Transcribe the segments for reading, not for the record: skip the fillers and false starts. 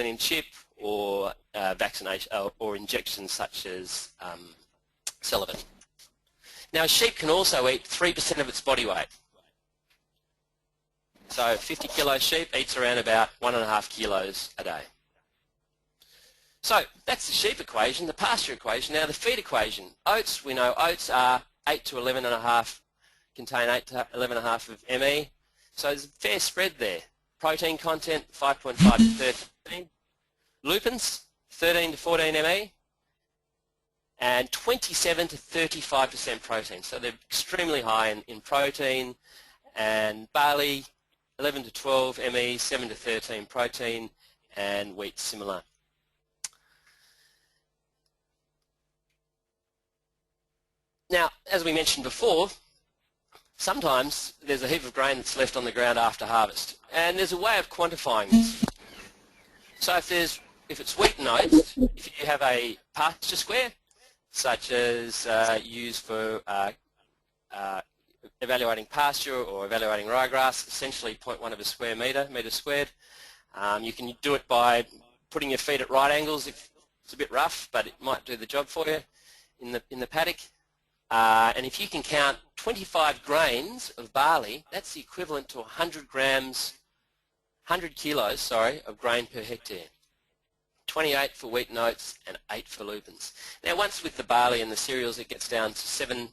in chip or vaccination or injections such as Sullivan. Now, a sheep can also eat 3% of its body weight. So 50 kilo sheep eats around about 1.5 kilos a day. So that's the sheep equation, the pasture equation. Now the feed equation. Oats, we know oats are 8 to 11.5, contain 8 to 11.5 of ME. So there's a fair spread there. Protein content, 5.5 to 13. Lupins, 13 to 14 ME. And 27 to 35% protein. So they're extremely high in protein. And barley, 11 to 12 ME, 7 to 13 protein, and wheat similar. Now, as we mentioned before, sometimes there's a heap of grain that's left on the ground after harvest, and there's a way of quantifying this. So if it's wheat and oats, if you have a pasture square, such as used for evaluating pasture or evaluating ryegrass, essentially 0.1 of a square metre squared. You can do it by putting your feet at right angles if it's a bit rough, but it might do the job for you in the paddock. And if you can count 25 grains of barley, that's the equivalent to 100 kilos of grain per hectare. 28 for wheat and oats and 8 for lupins. Now once with the barley and the cereals it gets down to 7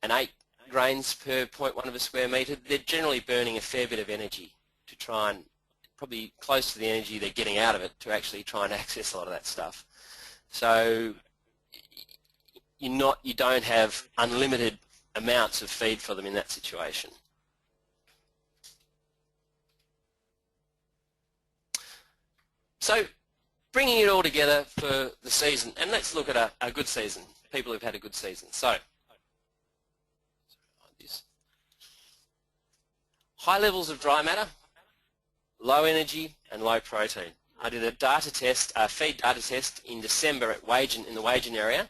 and 8 grains per 0.1 of a square metre, they're generally burning a fair bit of energy to try and, probably close to the energy they're getting out of it, to actually try and access a lot of that stuff. So you don't have unlimited amounts of feed for them in that situation. So bringing it all together for the season, and let's look at a good season, people who've had a good season. So high levels of dry matter, low energy and low protein. I did a data test, a feed data test in December at in the Wagen area,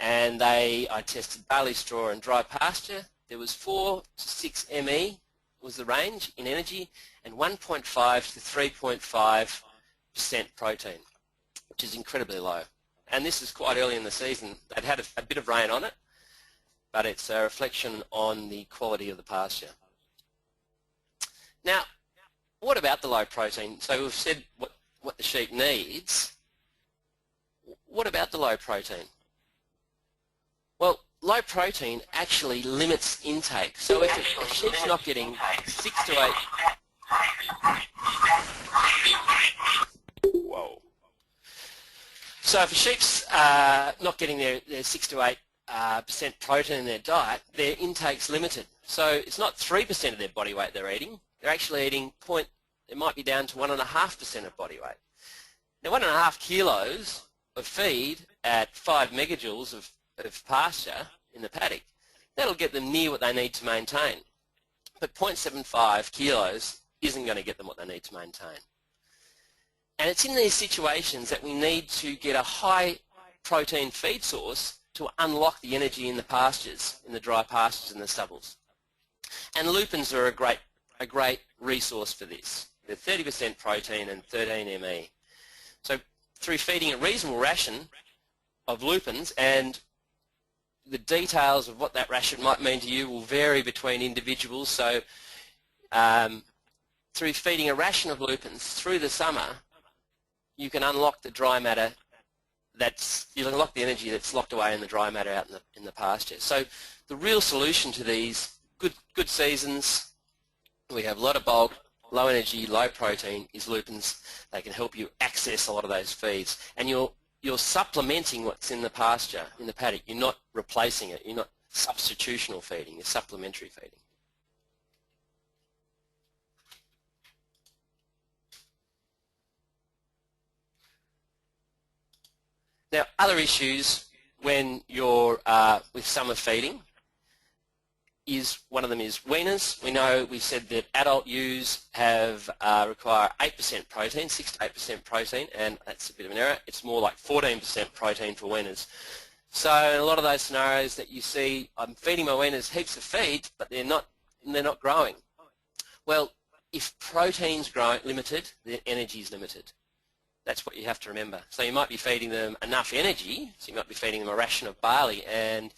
and I tested barley straw and dry pasture. There was 4 to 6 ME was the range in energy, and 1.5 to 3.5% protein, which is incredibly low. And this is quite early in the season. They'd had a bit of rain on it, but it's a reflection on the quality of the pasture. Now, what about the low protein? So we've said what the sheep needs. What about the low protein? Well, low protein actually limits intake. So if a sheep's not getting 6 to 8... Whoa. So if a sheep's not getting their 6 to 8% protein in their diet, their intake's limited. So it's not 3% of their body weight they're eating. They're actually eating it might be down to 1.5% of body weight. Now 1.5 kilos of feed at 5 megajoules of pasture in the paddock, that'll get them near what they need to maintain. But 0.75 kilos isn't going to get them what they need to maintain. And it's in these situations that we need to get a high protein feed source to unlock the energy in the pastures, in the dry pastures and the stubbles. And lupins are a great resource for this. They're 30% protein and 13 ME. So through feeding a reasonable ration of lupins, and the details of what that ration might mean to you will vary between individuals, so through feeding a ration of lupins through the summer, you can unlock the dry matter you'll unlock the energy that's locked away in the dry matter out in the pasture. So the real solution to these good seasons, we have a lot of bulk, low energy, low protein, is lupins. They can help you access a lot of those feeds. And you're supplementing what's in the pasture, in the paddock. You're not replacing it. You're not substitutional feeding. You're supplementary feeding. Now, other issues when you're with summer feeding one of them is weaners. We said that adult ewes require 8% protein, 6 to 8% protein, and that's a bit of an error. It's more like 14% protein for weaners. So in a lot of those scenarios that you see, I'm feeding my weaners heaps of feed, but they're not growing. Well, if protein's limited, then energy's limited. That's what you have to remember. So you might be feeding them enough energy, so you might be feeding them a ration of barley, and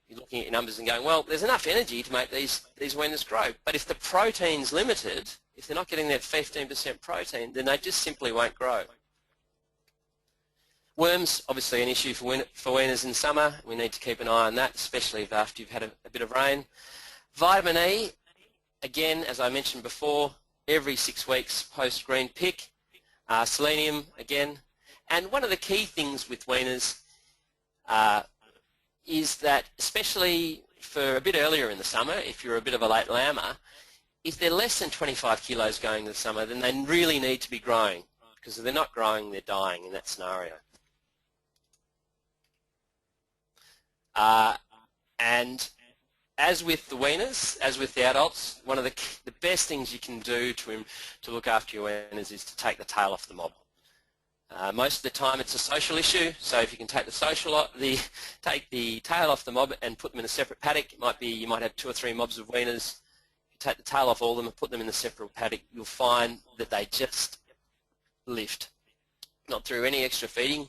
you're looking at your numbers and going, well, there's enough energy to make these weaners grow. But if the protein's limited, if they're not getting that 15% protein, then they just simply won't grow. Worms, obviously an issue for weaners in summer. We need to keep an eye on that, especially if after you've had a bit of rain. Vitamin E, again, as I mentioned before, every 6 weeks post-green pick. Selenium, again. And one of the key things with weaners is that, especially for a bit earlier in the summer, if you're a bit of a late lammer, if they're less than 25 kilos going in the summer, then they really need to be growing, because if they're not growing, they're dying in that scenario. And as with the weaners, as with the adults, one of the best things you can do to look after your weaners is to take the tail off the mob. Most of the time it's a social issue, so if you can take the tail off the mob and put them in a separate paddock, you might have 2 or 3 mobs of weaners. If you take the tail off all of them and put them in a separate paddock, you'll find that they just lift. Not through any extra feeding,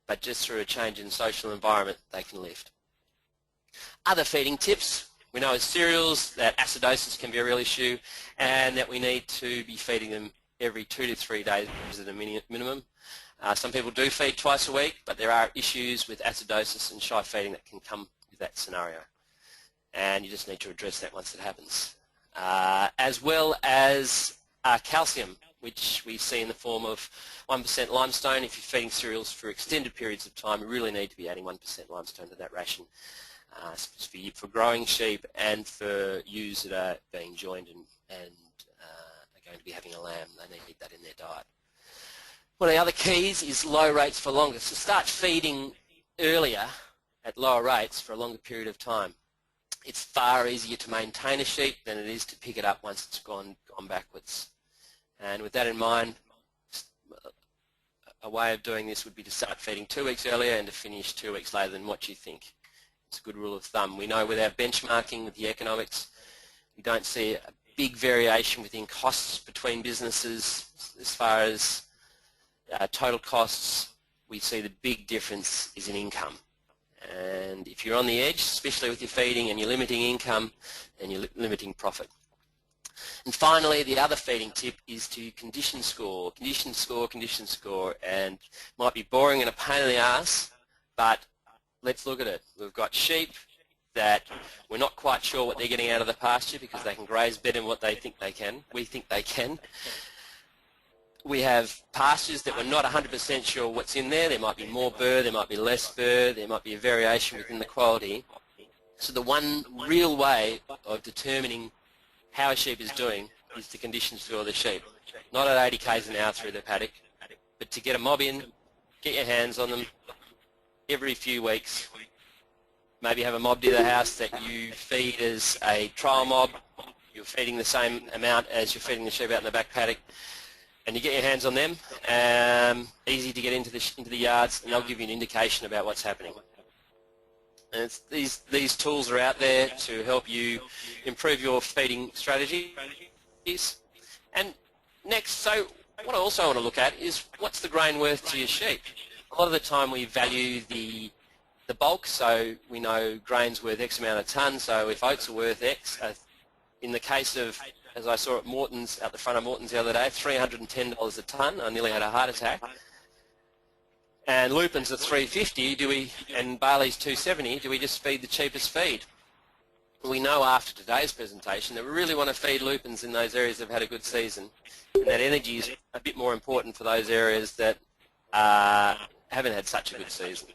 but just through a change in social environment, they can lift. Other feeding tips: we know as cereals that acidosis can be a real issue, and that we need to be feeding them every 2 to 3 days at a minimum. Some people do feed twice a week, but there are issues with acidosis and shy feeding that can come with that scenario, and you just need to address that once it happens. As well as calcium, which we see in the form of 1% limestone. If you're feeding cereals for extended periods of time, you really need to be adding 1% limestone to that ration. For growing sheep and for ewes that are being joined and are going to be having a lamb, they need that in their diet. One of the other keys is low rates for longer. So start feeding earlier at lower rates for a longer period of time. It's far easier to maintain a sheep than it is to pick it up once it's gone backwards. And with that in mind, a way of doing this would be to start feeding 2 weeks earlier and to finish 2 weeks later than what you think. It's a good rule of thumb. We know with our benchmarking, with the economics, we don't see a big variation within costs between businesses as far as total costs. We see the big difference is in income. And if you're on the edge, especially with your feeding, and you're limiting income, then you're limiting profit. And finally, the other feeding tip is to condition score, condition score, condition score. And it might be boring and a pain in the ass, but let's look at it. We've got sheep that we're not quite sure what they're getting out of the pasture because they can graze better than what they think they can. We think they can. We have pastures that we're not 100% sure what's in there. There might be more burr, there might be less burr, there might be a variation within the quality. So the one real way of determining how a sheep is doing is to condition score the sheep. Not at 80 k's an hour through the paddock, but to get a mob in, get your hands on them every few weeks. Maybe have a mob near the house that you feed as a trial mob. You're feeding the same amount as you're feeding the sheep out in the back paddock, and you get your hands on them. Easy to get into the yards, and they'll give you an indication about what's happening. And these tools are out there to help you improve your feeding strategies. And next, so what I also want to look at is what's the grain worth to your sheep. A lot of the time we value the bulk, so we know grain's worth X amount of tonne, so if oats are worth X, in the case of, as I saw at Morton's, out the front of Morton's the other day, $310 a tonne, I nearly had a heart attack. And lupins are $3.50, and barley's $2.70, do we just feed the cheapest feed? We know after today's presentation that we really want to feed lupins in those areas that have had a good season, and that energy is a bit more important for those areas that haven't had such a good season.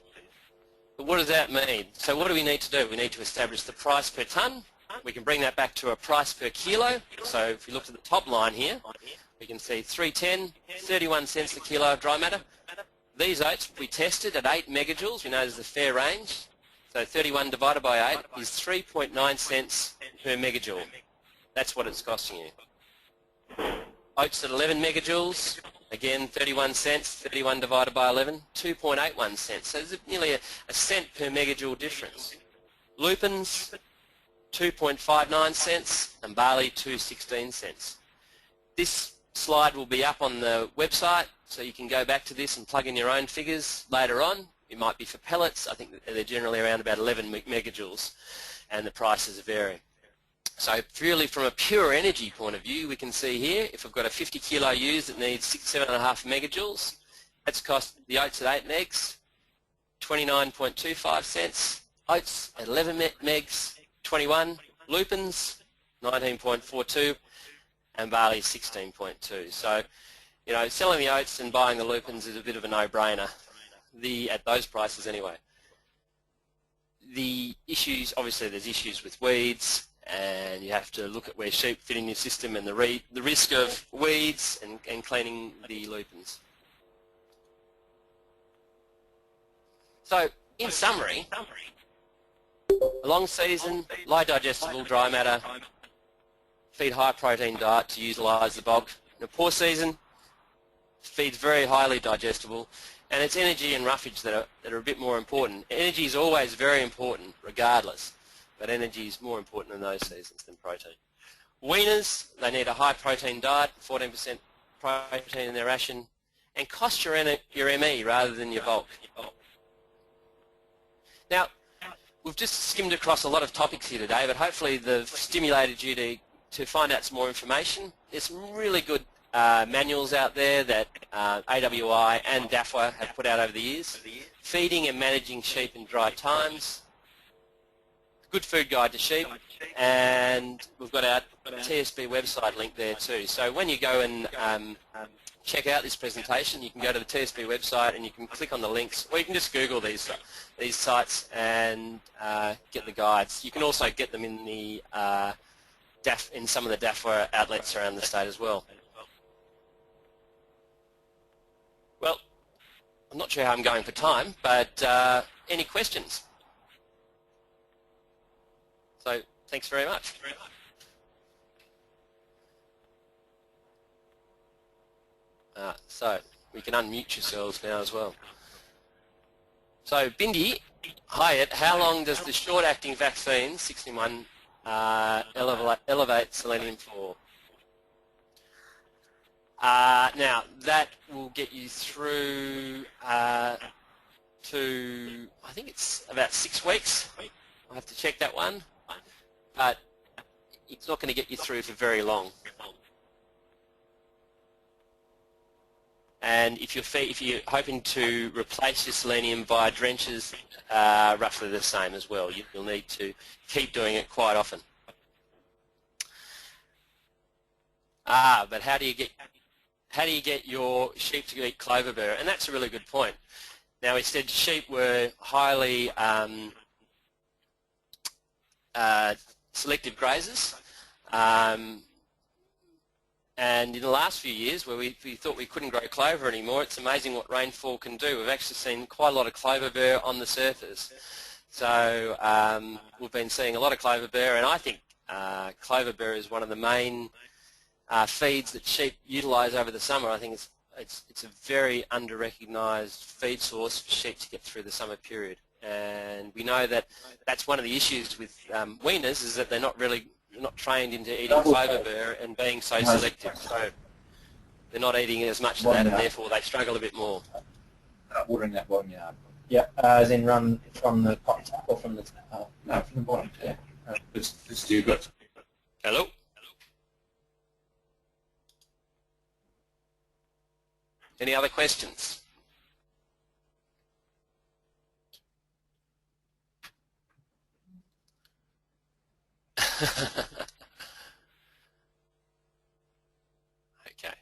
But what does that mean? So what do we need to do? We need to establish the price per tonne. We can bring that back to a price per kilo. So if you look at the top line here, we can see 310, 31 cents a kilo of dry matter. These oats we tested at 8 megajoules. We know there's a fair range. So 31 divided by 8 is 3.9 cents per megajoule. That's what it's costing you. Oats at 11 megajoules, again 31 cents, 31 divided by 11, 2.81 cents. So there's nearly a cent per megajoule difference. Lupins, 2.59 cents, and barley, 2.16 cents. This slide will be up on the website, so you can go back to this and plug in your own figures later on. It might be for pellets. I think they're generally around about 11 megajoules, and the prices vary. So purely from a pure energy point of view, we can see here, if I've got a 50 kilo use that needs 7.5 megajoules, that's cost the oats at 8 megs, 29.25 cents, oats at 11 megs, 21, lupins, 19.42, and barley 16.2. So, you know, selling the oats and buying the lupins is a bit of a no-brainer, at those prices anyway. The issues, obviously there's issues with weeds, and you have to look at where sheep fit in your system and the risk of weeds and cleaning the lupins. So, in summary, a long season, low digestible dry matter, feed high protein diet to utilise the bog. In a poor season, feeds very highly digestible, and it's energy and roughage that are a bit more important. Energy is always very important regardless, but energy is more important in those seasons than protein. Weaners, they need a high protein diet, 14% protein in their ration, and cost your ME rather than your bulk. Now, we've just skimmed across a lot of topics here today, but hopefully they've stimulated you to find out some more information. There's some really good manuals out there that AWI and DAFWA have put out over the years. Feeding and managing sheep in dry times, good food guide to sheep, and we've got our TSB website link there too. So when you go and check out this presentation, you can go to the TSB website and you can click on the links, or you can just Google these sites and get the guides. You can also get them in the in some of the DAFWA outlets around the state as well. Well, I'm not sure how I'm going for time, but any questions? So, thanks very much. So, we can unmute yourselves now as well. So, Bindi, Hyatt, how long does the short-acting vaccine, 61, elevate selenium for? Now, that will get you through to, I think it's about 6 weeks. I'll have to check that one. But it's not going to get you through for very long. And if you're hoping to replace your selenium via drenches, roughly the same as well. You'll need to keep doing it quite often. But how do you get your sheep to eat clover burr? And that's a really good point. Now, we said sheep were highly selective grazers, and in the last few years where we thought we couldn't grow clover anymore, it's amazing what rainfall can do. We've actually seen quite a lot of clover burr on the surface. So we've been seeing a lot of clover burr, and I think clover burr is one of the main feeds that sheep utilise over the summer. I think it's a very under-recognised feed source for sheep to get through the summer period. And we know that that's one of the issues with weaners, is that they're not trained into eating clover burr and being so selective. So they're not eating as much of that, and therefore they struggle a bit more. Watering that bottom yard. Yeah, as in run from the pot tap or from the tap? No, from the bottom. Yeah. Let's do good. Hello? Any other questions? Okay.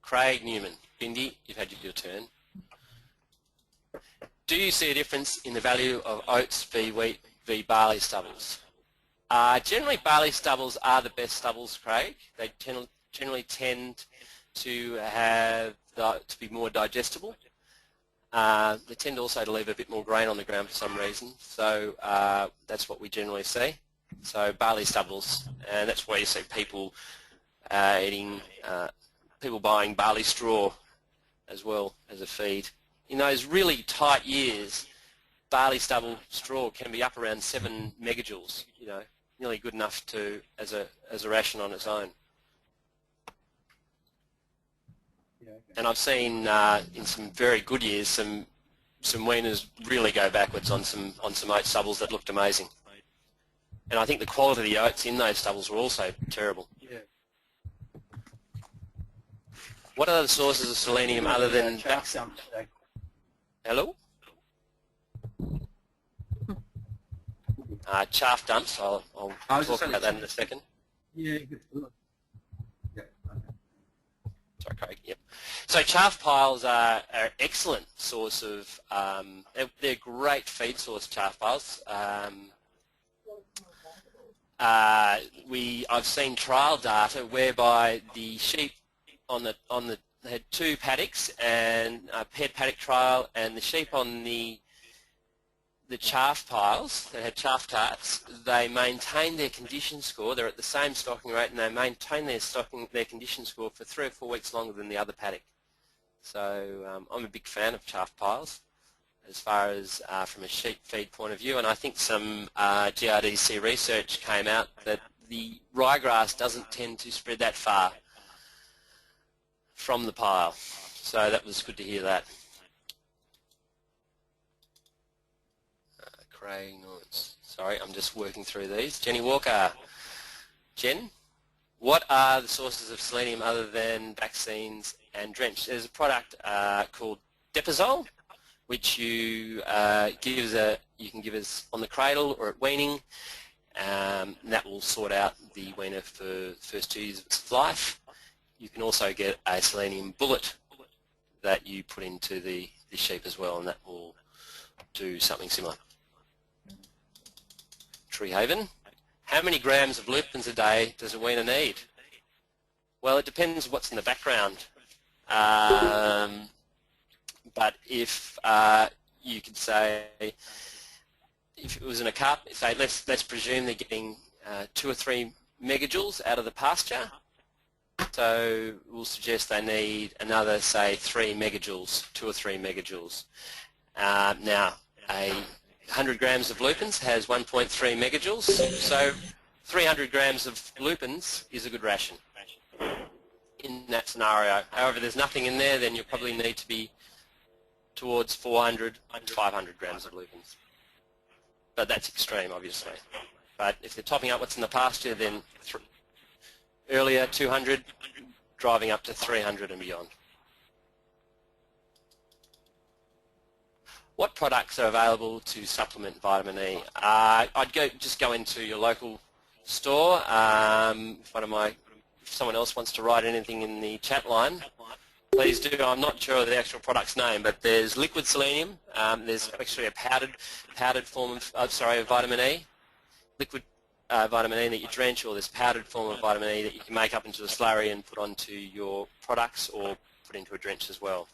Craig Newman, Bindi, you've had your turn. Do you see a difference in the value of oats v wheat v barley stubbles? Generally, barley stubbles are the best stubbles, Craig. They generally tend to be more digestible. They tend also to leave a bit more grain on the ground for some reason, so that's what we generally see. So barley stubbles, and that's why you see people people buying barley straw as well as a feed. In those really tight years, barley stubble straw can be up around 7 megajoules, you know, nearly good enough to as a ration on its own. Yeah, okay. And I've seen in some very good years some weaners really go backwards on some oat stubbles that looked amazing. And I think the quality of the oats in those stubbles were also terrible. Yeah. What are the sources of selenium other than chaff dumps today? Hello? Chaff dumps. I'll talk about that in a second. Yeah, good. Yeah. Okay. Sorry, Craig. Yep. So chaff piles are an excellent source of. They're great feed source, chaff piles. I've seen trial data whereby the sheep they had 2 paddocks and a paired paddock trial, and the sheep on the chaff piles that had chaff tarts, they maintained their condition score. They're at the same stocking rate, and they maintained their condition score for 3 or 4 weeks longer than the other paddock. So I'm a big fan of chaff piles as far as from a sheep feed point of view, and I think some GRDC research came out that the ryegrass doesn't tend to spread that far from the pile. So that was good to hear that. Craig, sorry, I'm just working through these. Jenny Walker. Jen, what are the sources of selenium other than vaccines and drench? There's a product called Depazole, which you can give us on the cradle or at weaning. That will sort out the weaner for the first 2 years of its life. You can also get a selenium bullet that you put into the sheep as well, and that will do something similar. Treehaven, how many grams of lupins a day does a weaner need? Well, it depends what's in the background. But if you could say, if it was in a cup, say let's presume they're getting 2 or 3 megajoules out of the pasture. So we'll suggest they need another, say, 3 megajoules, 2 or 3 megajoules. Now, 100 grams of lupins has 1.3 megajoules, so 300 grams of lupins is a good ration in that scenario. However, if there's nothing in there, then you'll probably need to be towards 400 to 500 grams of lupins. But that's extreme, obviously. But if they're topping up what's in the pasture, then earlier 200, driving up to 300 and beyond. What products are available to supplement vitamin E? I'd just go into your local store. If someone else wants to write anything in the chat line, please do. I'm not sure of the actual product's name, but there's liquid selenium. There's actually a powdered form of vitamin E, liquid vitamin E that you drench, or this powdered form of vitamin E that you can make up into a slurry and put onto your products or put into a drench as well.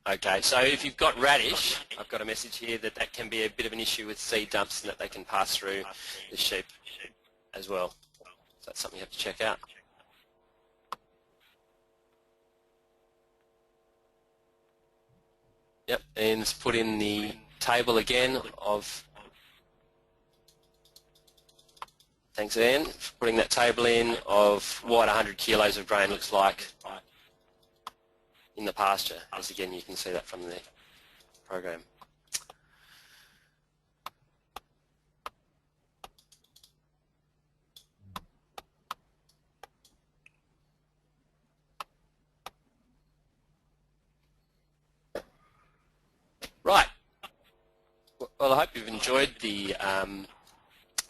Okay, so if you've got radish, I've got a message here that can be a bit of an issue with seed dumps and that they can pass through the sheep as well. So that's something you have to check out. Yep, and let's put in the table again of, thanks Ian, for putting that table in of what 100 kilos of grain looks like in the pasture, as again you can see that from the program. Right, well I hope you've enjoyed the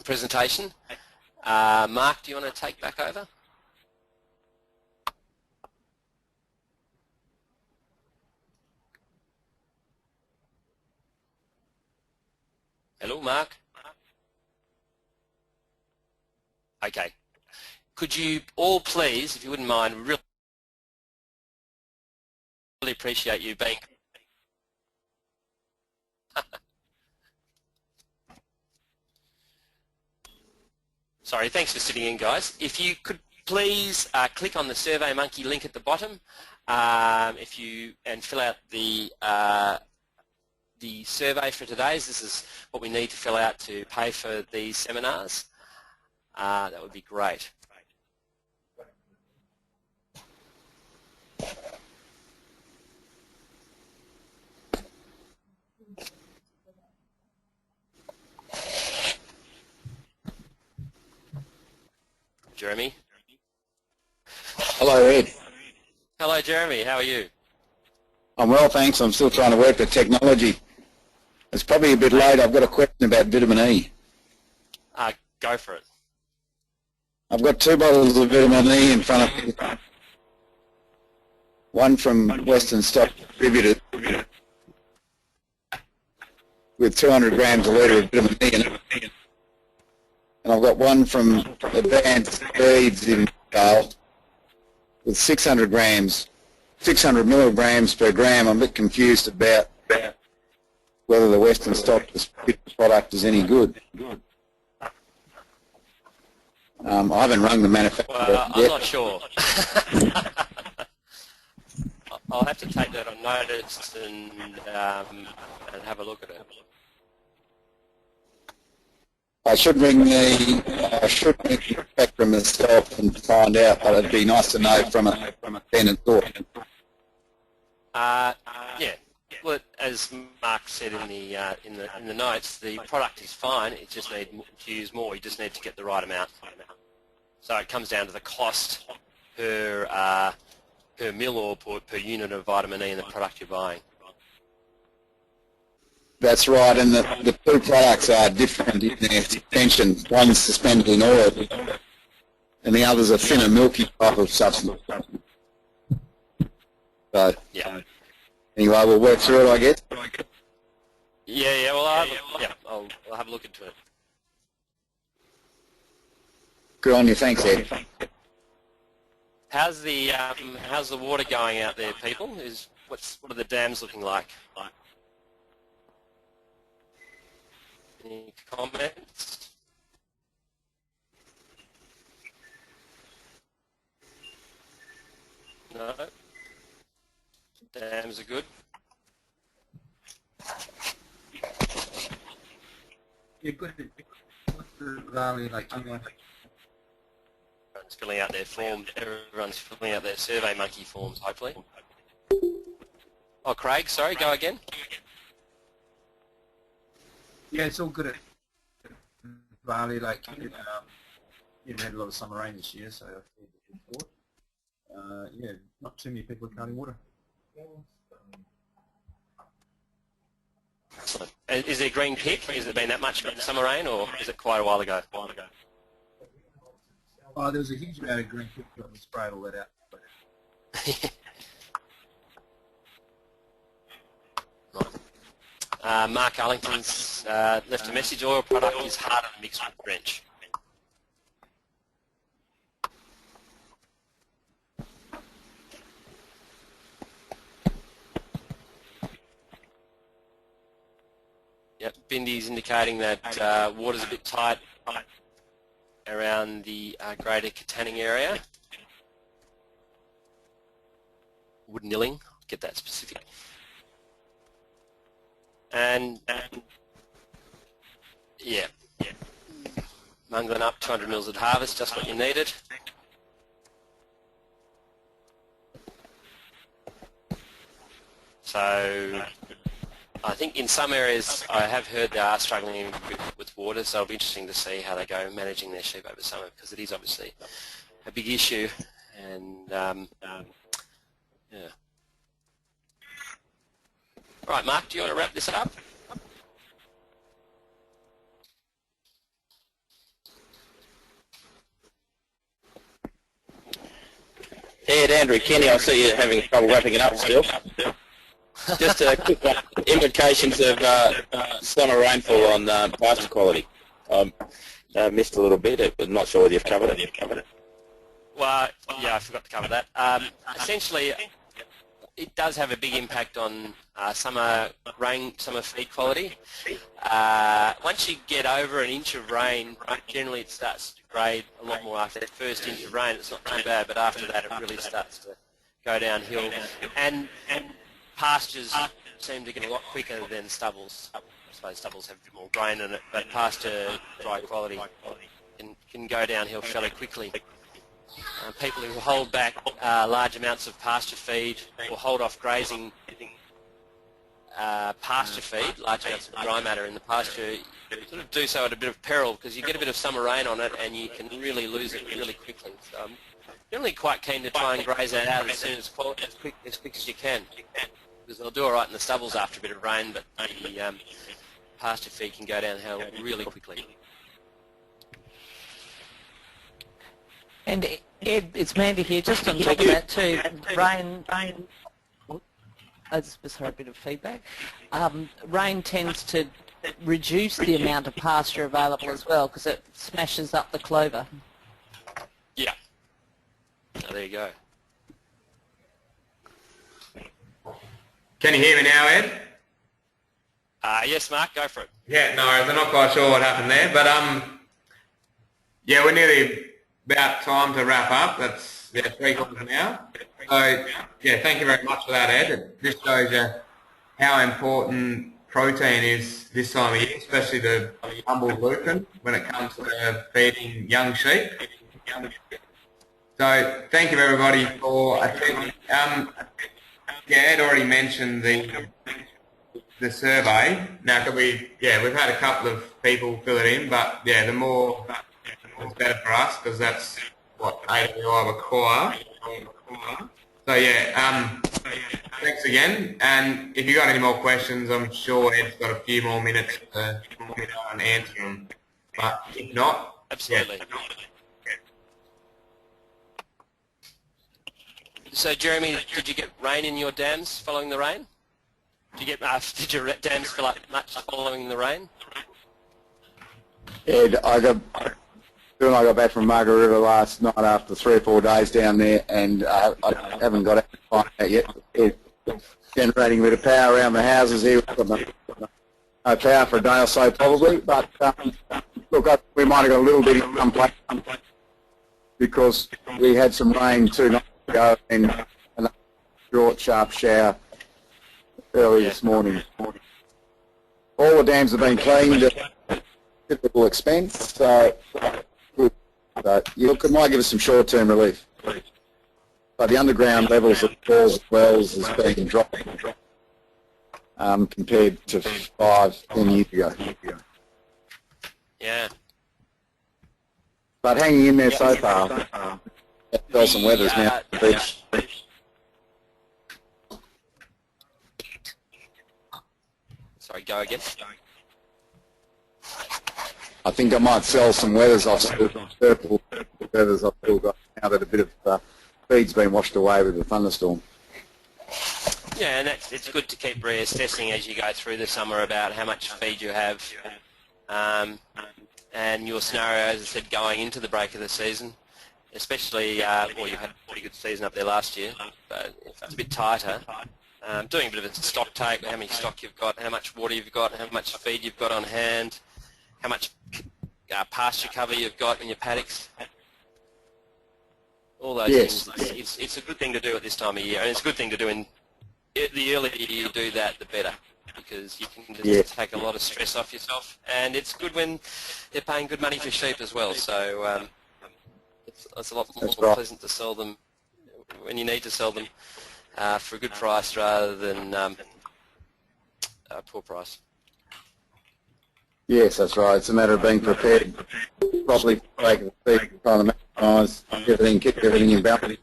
presentation. Mark, do you want to take back over? Hello, Mark? Okay. Could you all please, if you wouldn't mind, really appreciate you being... Sorry, thanks for sitting in, guys. If you could please click on the SurveyMonkey link at the bottom and fill out the survey for today's. This is what we need to fill out to pay for these seminars. That would be great. Jeremy? Hello, Ed. Hello, Jeremy. How are you? I'm well, thanks. I'm still trying to work the technology. It's probably a bit late. I've got a question about vitamin E. Go for it. I've got 2 bottles of vitamin E in front of me. One from Western Stock Distributed with 200 grams a litre of vitamin E in it. And I've got one from Advanced Feeds in Riggall with 600 milligrams per gram. I'm a bit confused about whether the Western Stock product is any good. I haven't rung the manufacturer yet. I'm not sure. I'll have to take that on notice and have a look at it. I should ring the manufacturer myself and find out, but it'd be nice to know from a tenant thought. Yeah. Well, as Mark said in the notes, the product is fine. It just needs to use more. You just need to get the right amount. So it comes down to the cost per mil or per unit of vitamin E in the product you're buying. That's right, and the 2 products are different in their suspension. One's suspended in oil, and the other's a thinner, milky type of substance. So, yeah. Anyway, we'll work through it, I guess. Yeah. Well, I'll have a look into it. Good on you. Thanks, Ed. How's the water going out there, people? What are the dams looking like? Any comments? No? Dams are good? Yeah, good. Valley, like, Everyone's filling out their forms. Everyone's filling out their SurveyMonkey forms, hopefully. Oh, Craig, sorry, go again. yeah, it's all good at Valley. Like, you've had a lot of summer rain this year, so yeah, not too many people are carrying water. Excellent. Is there green pick? Has there been that much summer rain, or is it quite a while ago? Oh, there was a huge amount of green pick and sprayed all that out. Right. Mark Arlington's left a message. Oil product is harder to mix with drench. Yep, Bindy's indicating that water's a bit tight around the greater Katanning area. Wood nilling, get that specific. And yeah, Munglen up 200 mils at harvest, just what you needed. So I think in some areas I have heard they are struggling with water, so it'll be interesting to see how they go managing their sheep over summer, because it is obviously a big issue. And yeah. All right, Mark, do you want to wrap this up? Ed, Andrew, Kenny, I see you're having trouble wrapping it up still. Just a quick one. Indications of summer rainfall on pasture quality. I missed a little bit, but not sure whether you've covered it. Well, yeah, I forgot to cover that. Essentially, it does have a big impact on summer feed quality. Once you get over an inch of rain, generally it starts to grade a lot more. After that first inch of rain, it's not too bad, but after that it really starts to go downhill. And pastures seem to get a lot quicker than stubbles. I suppose stubbles have a bit more grain in it, but pasture dry quality can go downhill fairly quickly. People who hold back large amounts of pasture feed or hold off grazing pasture feed, large amounts of dry matter in the pasture, sort of do so at a bit of peril, because you get a bit of summer rain on it and you can really lose it really quickly. So I'm generally quite keen to try and graze that out as soon as quick as you can, because they'll do all right in the stubbles after a bit of rain, but the pasture feed can go downhill really quickly. And Ed, it's Mandy here. Just on top of that too, rain. Sorry, a bit of feedback. Rain tends to reduce the amount of pasture available as well, because it smashes up the clover. Yeah. Oh, there you go. Can you hear me now, Ed? Yes, Mark, go for it. Yeah, no, I'm not quite sure what happened there, but yeah, we're nearly about time to wrap up. That's 3 quarters now. So yeah, thank you very much for that, Ed. It just shows you how important protein is this time of year, especially the humble lutein when it comes to feeding young sheep. So thank you everybody for attending. Yeah, Ed already mentioned the survey. Now, we've had a couple of people fill it in, but yeah, the more it's better for us, because that's what AWI require. So yeah, thanks again. And if you got any more questions, I'm sure Ed's got a few more minutes to and answer them. But if not, absolutely. Yeah. So Jeremy, did you get rain in your dams following the rain? Did your dams fill up much following the rain? Ed, Phil and I got back from Margaret River last night after 3 or 4 days down there, and I haven't got out to find out yet. Still generating a bit of power around the houses here. We've got no power for a day or so probably, but look, we might have got a little bit in some place because we had some rain 2 nights ago and a short, sharp shower early this morning. All the dams have been cleaned at typical expense, so it might give us some short-term relief. But the underground levels of falls and wells has been dropping compared to 5-10 years ago. Yeah. But hanging in there so far. Fell some weathers now. Sorry, go again. I think I might sell some weathers I've still got, purple weathers I've still got now that a bit of feed's been washed away with the thunderstorm. Yeah, and it's good to keep reassessing as you go through the summer about how much feed you have, and your scenario, as I said, going into the break of the season, especially, well, you had a pretty good season up there last year, but if it's a bit tighter, doing a bit of a stock take, how many stock you've got, how much water you've got, how much feed you've got on hand, how much pasture cover you've got in your paddocks. All those things. It's a good thing to do at this time of year, and it's a good thing to do in the earlier you do that, the better, because you can just take a lot of stress off yourself, and it's good when they're paying good money for sheep as well. So it's a lot more pleasant to sell them when you need to sell them for a good price rather than a poor price. Yes, that's right. It's a matter of being prepared properly for the break of the season, trying to maximise everything, keep everything in balance.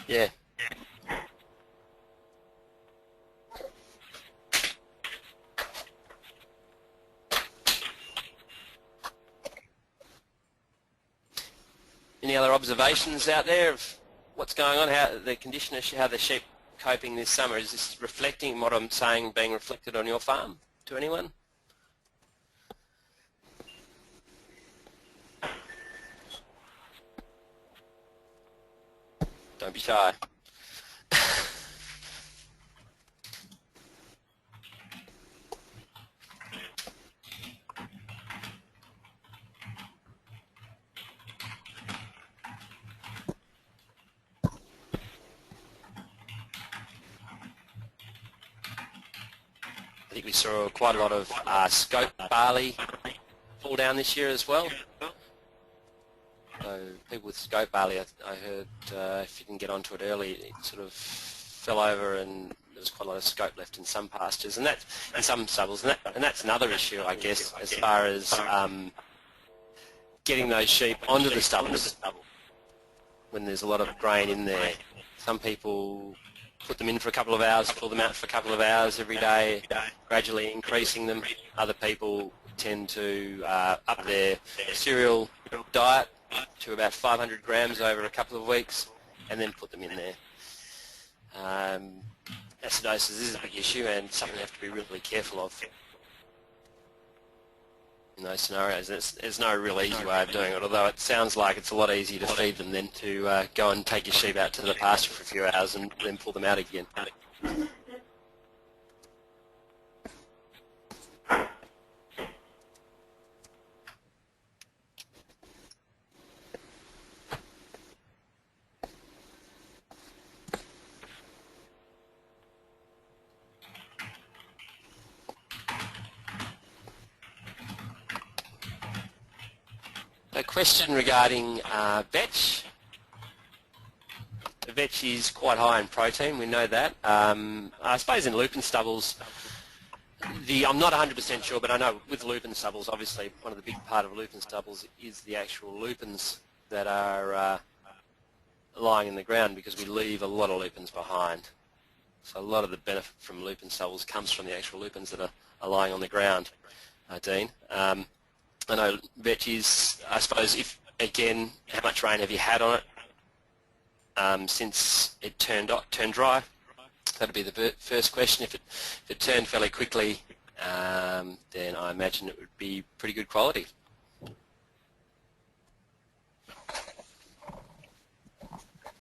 Yeah. Any other observations out there of what's going on, how the conditioners, how the sheep coping this summer? Is this reflecting what I'm saying, being reflected on your farm to anyone? Don't be shy. I think we saw quite a lot of scope barley fall down this year as well. So people with scope barley, I heard, if you didn't get onto it early, it sort of fell over, and there was quite a lot of scope left in some pastures, and that in some stubbles, and that's another issue, I guess, as far as getting those sheep onto the stubbles when there's a lot of grain in there. Some people put them in for a couple of hours, pull them out for a couple of hours every day, gradually increasing them. Other people tend to up their cereal diet to about 500 grams over a couple of weeks and then put them in there. Acidosis is a big issue and something you have to be really careful of in those scenarios. There's no real easy way of doing it, although it sounds like it's a lot easier to feed them than to go and take your sheep out to the pasture for a few hours and then pull them out again. A question regarding vetch. The vetch is quite high in protein, we know that. I suppose in lupin stubbles, I'm not 100% sure, but I know with lupin stubbles, obviously one of the big part of lupin stubbles is the actual lupins that are lying in the ground, because we leave a lot of lupins behind. So a lot of the benefit from lupin stubbles comes from the actual lupins that are lying on the ground, Dean. I know vetch is, I suppose, if again, how much rain have you had on it since it turned dry? That'd be the first question. If it turned fairly quickly, then I imagine it would be pretty good quality.